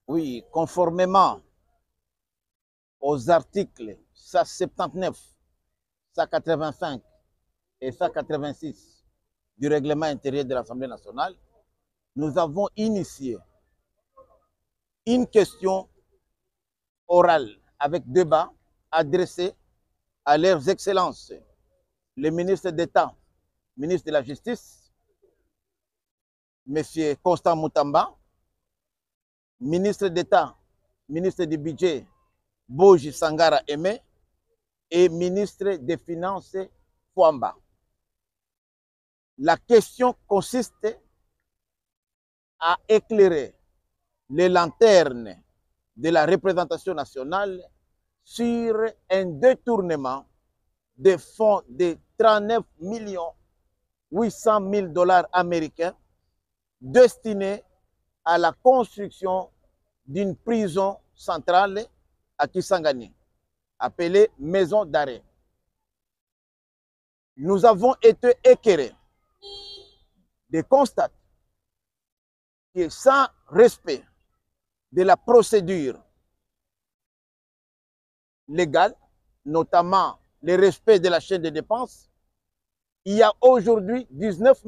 Oui, conformément aux articles 179, 185 et 186 du règlement intérieur de l'Assemblée nationale, nous avons initié une question orale avec débat adressée à leurs excellences, le ministre d'État, ministre de la Justice, M. Constant Moutamba, ministre d'État, ministre du Budget, Boji Sangara Aimé, et ministre des Finances, Fouamba. La question consiste à éclairer les lanternes de la représentation nationale sur un détournement de fonds de 39 800 000 dollars américains destinés à la construction d'une prison centrale à Kisangani, appelée maison d'arrêt. Nous avons été éclairés de constater que sans respect de la procédure légale, notamment le respect de la chaîne de dépenses, il y a aujourd'hui 19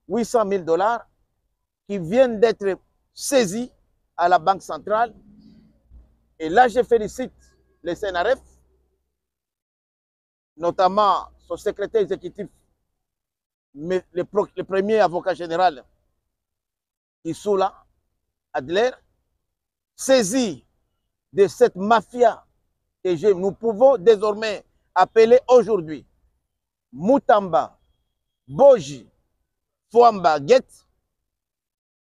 800 000 dollars qui viennent d'être saisis à la Banque centrale. Et là, je félicite le CNRF, notamment son secrétaire exécutif, le premier avocat général, Issoula Adler, saisi de cette mafia que nous pouvons désormais appeler aujourd'hui Moutamba, Boji, Fouamba, Guet,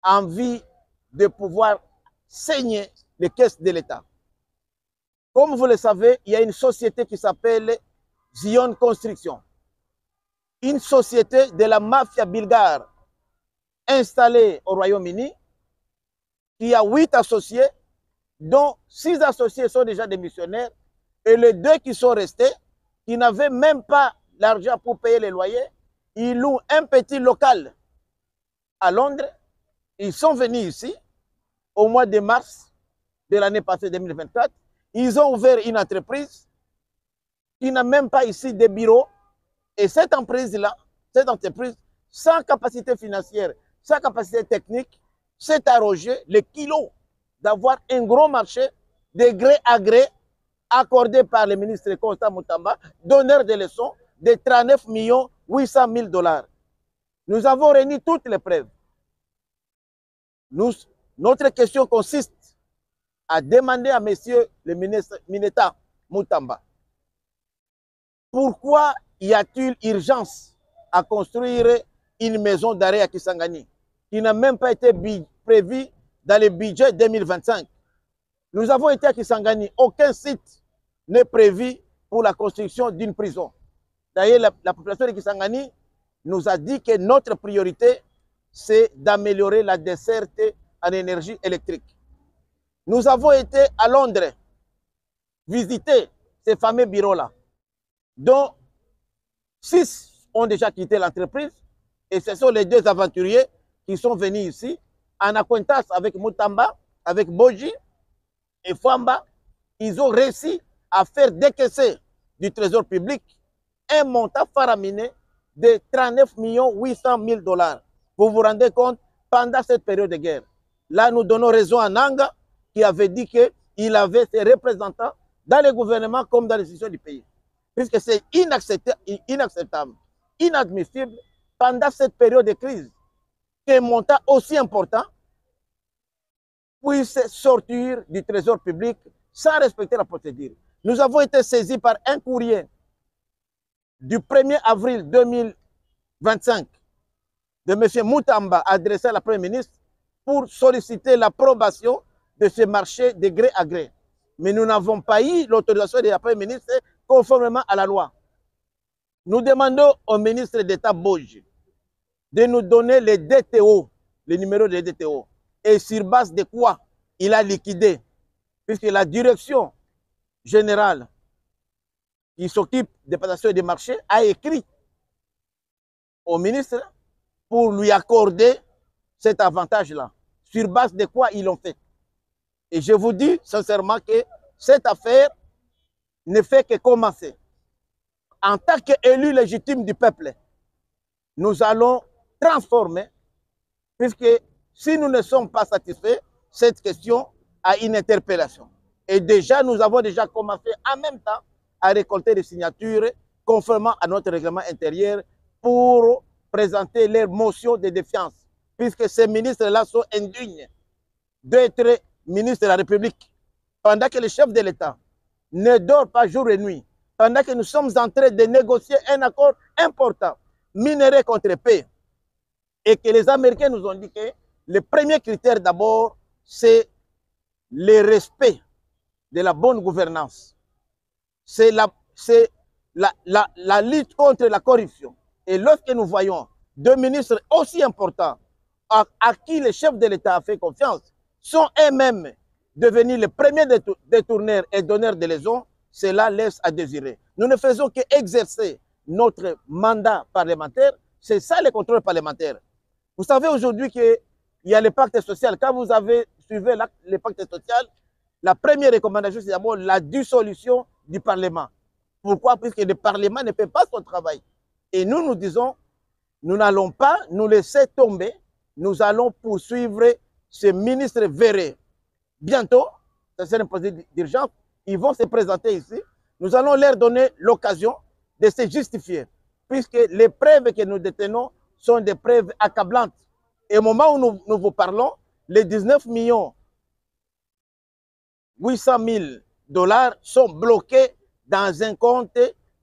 envie de pouvoir saigner les caisses de l'État. Comme vous le savez, il y a une société qui s'appelle Zion Construction, une société de la mafia bulgare installée au Royaume-Uni, qui a 8 associés, dont 6 associés sont déjà des missionnaires, et les 2 qui sont restés, qui n'avaient même pas l'argent pour payer les loyers, ils louent un petit local à Londres. Ils sont venus ici au mois de mars de l'année passée 2024. Ils ont ouvert une entreprise qui n'a même pas ici de bureau. Et cette entreprise-là, sans capacité financière, sans capacité technique, s'est arrogé le kilo d'avoir un gros marché de gré à gré accordé par le ministre Constant Moutamba, donneur de leçons de 39 800 000 dollars. Nous avons réuni toutes les preuves. Notre question consiste à demander à monsieur le ministre Mineta Moutamba, pourquoi y a-t-il urgence à construire une maison d'arrêt à Kisangani qui n'a même pas été prévue dans le budget 2025? Nous avons été à Kisangani, aucun site n'est prévu pour la construction d'une prison. D'ailleurs, la population de Kisangani nous a dit que notre priorité, c'est d'améliorer la desserte en énergie électrique. Nous avons été à Londres visiter ces fameux bureaux-là, dont 6 ont déjà quitté l'entreprise, et ce sont les 2 aventuriers qui sont venus ici en acquaintance avec Moutamba, avec Boji et Fouamba. Ils ont réussi à faire décaisser du trésor public un montant faramineux de 39 800 000 dollars. Vous vous rendez compte, pendant cette période de guerre. Là, nous donnons raison à Nanga, qui avait dit qu'il avait ses représentants dans le gouvernement comme dans les institutions du pays. Puisque c'est inacceptable, inadmissible, pendant cette période de crise, qu'un montant aussi important puisse sortir du trésor public sans respecter la procédure. Nous avons été saisis par un courrier du 1er avril 2025 de M. Moutamba adressé à la Première ministre pour solliciter l'approbation de ce marché de gré à gré. Mais nous n'avons pas eu l'autorisation de la Première ministre conformément à la loi. Nous demandons au ministre d'État Boji de nous donner les DTO, le numéro des DTO, et sur base de quoi il a liquidé, puisque la direction générale qui s'occupe des passations et des marchés a écrit au ministre pour lui accorder cet avantage-là. Sur base de quoi ils l'ont fait. Et je vous dis sincèrement que cette affaire ne fait que commencer. En tant qu'élus légitimes du peuple, nous allons transformer, puisque si nous ne sommes pas satisfaits, cette question a une interpellation. Et déjà, nous avons déjà commencé en même temps à récolter des signatures conformément à notre règlement intérieur pour présenter leur motion de défiance, puisque ces ministres-là sont indignes d'être ministres de la République, pendant que le chef de l'État ne dort pas jour et nuit, pendant que nous sommes en train de négocier un accord important, minerai contre paix, et que les Américains nous ont dit que le premier critère d'abord, c'est le respect de la bonne gouvernance. C'est la lutte contre la corruption. Et lorsque nous voyons deux ministres aussi importants à qui le chef de l'État a fait confiance, sont eux-mêmes devenus les premiers détourneurs et donneurs de leçons, cela laisse à désirer. Nous ne faisons qu'exercer notre mandat parlementaire. C'est ça le contrôle parlementaire. Vous savez aujourd'hui qu'il y a le pacte social. Quand vous avez suivi le pacte social, la première recommandation, c'est d'abord la dissolution du Parlement. Pourquoi? Puisque le Parlement ne fait pas son travail. Et nous, nous disons, nous n'allons pas nous laisser tomber. Nous allons poursuivre ces ministres verrés. Bientôt, ça c'est un projet d'urgence, ils vont se présenter ici. Nous allons leur donner l'occasion de se justifier, puisque les preuves que nous détenons sont des preuves accablantes. Et au moment où nous vous parlons, les 19 800 000 $ sont bloqués dans un compte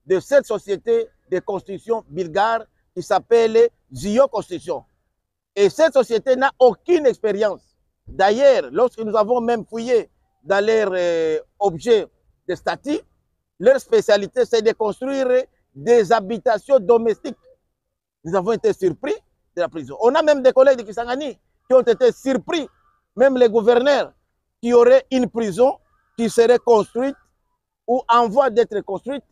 de cette société de construction bulgare qui s'appelle Zio Construction. Et cette société n'a aucune expérience. D'ailleurs, lorsque nous avons même fouillé dans leurs objets de statut, leur spécialité, c'est de construire des habitations domestiques. Nous avons été surpris de la prison. On a même des collègues de Kisangani qui ont été surpris, même les gouverneurs, qui auraient une prison qui serait construite ou en voie d'être construite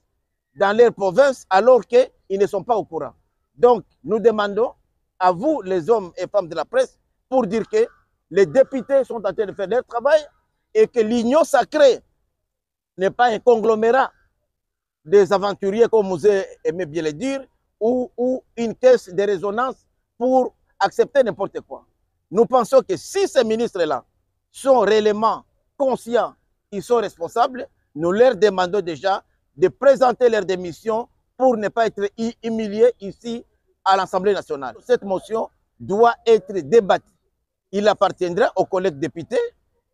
dans leur province alors qu'ils ne sont pas au courant. Donc, nous demandons à vous, les hommes et femmes de la presse, pour dire que les députés sont en train de faire leur travail et que l'union sacrée n'est pas un conglomérat des aventuriers, comme vous aimez bien le dire, ou une caisse de résonance pour accepter n'importe quoi. Nous pensons que si ces ministres-là sont réellement conscients, ils sont responsables, nous leur demandons déjà de présenter leur démission pour ne pas être humiliés ici à l'Assemblée nationale. Cette motion doit être débattue. Il appartiendra aux collègues députés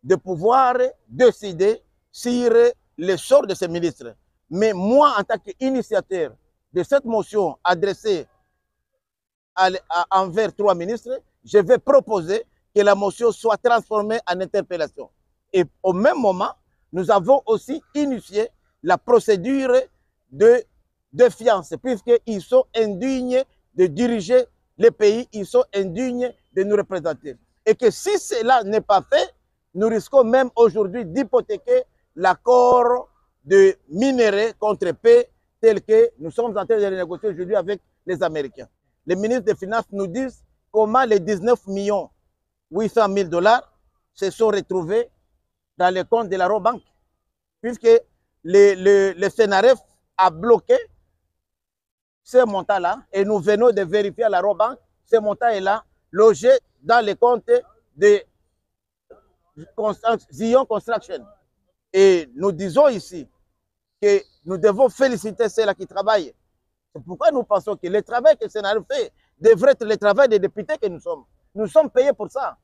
de pouvoir décider sur le sort de ces ministres. Mais moi, en tant qu'initiateur de cette motion adressée envers 3 ministres, je vais proposer que la motion soit transformée en interpellation. Et au même moment, nous avons aussi initié la procédure de défiance, puisqu'ils sont indignes de diriger le pays, ils sont indignes de nous représenter. Et que si cela n'est pas fait, nous risquons même aujourd'hui d'hypothéquer l'accord de minerai contre paix tel que nous sommes en train de négocier aujourd'hui avec les Américains. Les ministres des Finances nous disent comment les 19 800 000 $ se sont retrouvés dans les comptes de la Robank, puisque le CNRF a bloqué ce montant-là et nous venons de vérifier à la Robank, ce montant est là, logé dans les comptes de Zion Construction. Et nous disons ici que nous devons féliciter ceux-là qui travaillent. C'est pourquoi nous pensons que le travail que le Sénat fait devrait être le travail des députés que nous sommes. Nous sommes payés pour ça.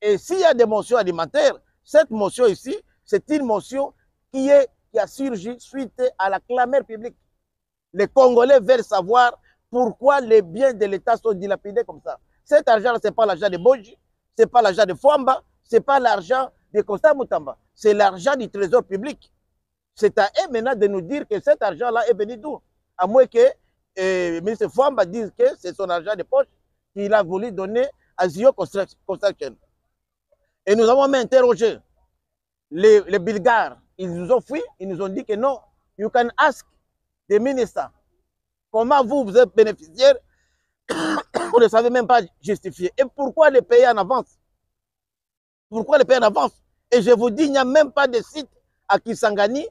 Et s'il y a des motions alimentaires, cette motion ici, c'est une motion qui a surgi suite à la clameur publique. Les Congolais veulent savoir pourquoi les biens de l'État sont dilapidés comme ça. Cet argent, ce n'est pas l'argent de Boji, ce n'est pas l'argent de Fwamba, ce n'est pas l'argent de Constant Moutamba, c'est l'argent du trésor public. C'est à eux maintenant de nous dire que cet argent-là est venu d'où? À moins que M. Fwamba dise que c'est son argent de poche qu'il a voulu donner à Zio Construction. Et nous avons même interrogé les Bulgares. Ils nous ont fui, ils nous ont dit que non, you can ask the minister comment vous êtes bénéficiaire on ne savait même pas justifier. Et pourquoi les payer en avance? Pourquoi les payer en avance? Et je vous dis, il n'y a même pas de site à Kisangani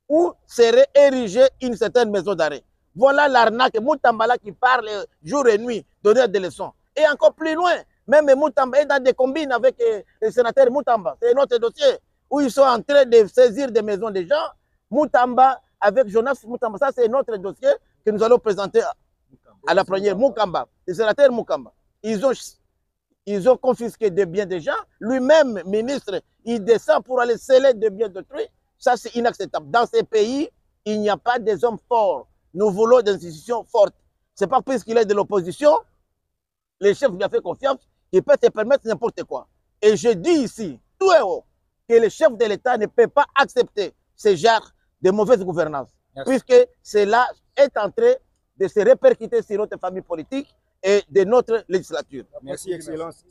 où serait érigée une certaine maison d'arrêt. Voilà l'arnaque. Moutambala qui parle jour et nuit, donner des leçons. Et encore plus loin, même Moutamba est dans des combines avec le sénateur Moutamba. C'est notre dossier où ils sont en train de saisir des maisons des gens. Moutamba avec Jonas Moutamba, ça c'est notre dossier que nous allons présenter à la première. Moukamba, le sénateur Moukamba. Ils ont confisqué des biens des gens. Lui-même, ministre, il descend pour aller sceller des biens d'autrui. Ça, c'est inacceptable. Dans ces pays, il n'y a pas des hommes forts. Nous voulons des institutions fortes. Ce n'est pas puisqu'il est de l'opposition, le chef lui a fait confiance, il peut te permettre n'importe quoi. Et je dis ici, tout est haut, que le chef de l'État ne peut pas accepter ce genre de mauvaise gouvernance. Merci. Puisque cela est en train de se répercuter sur notre famille politique et de notre législature. Merci, Excellence.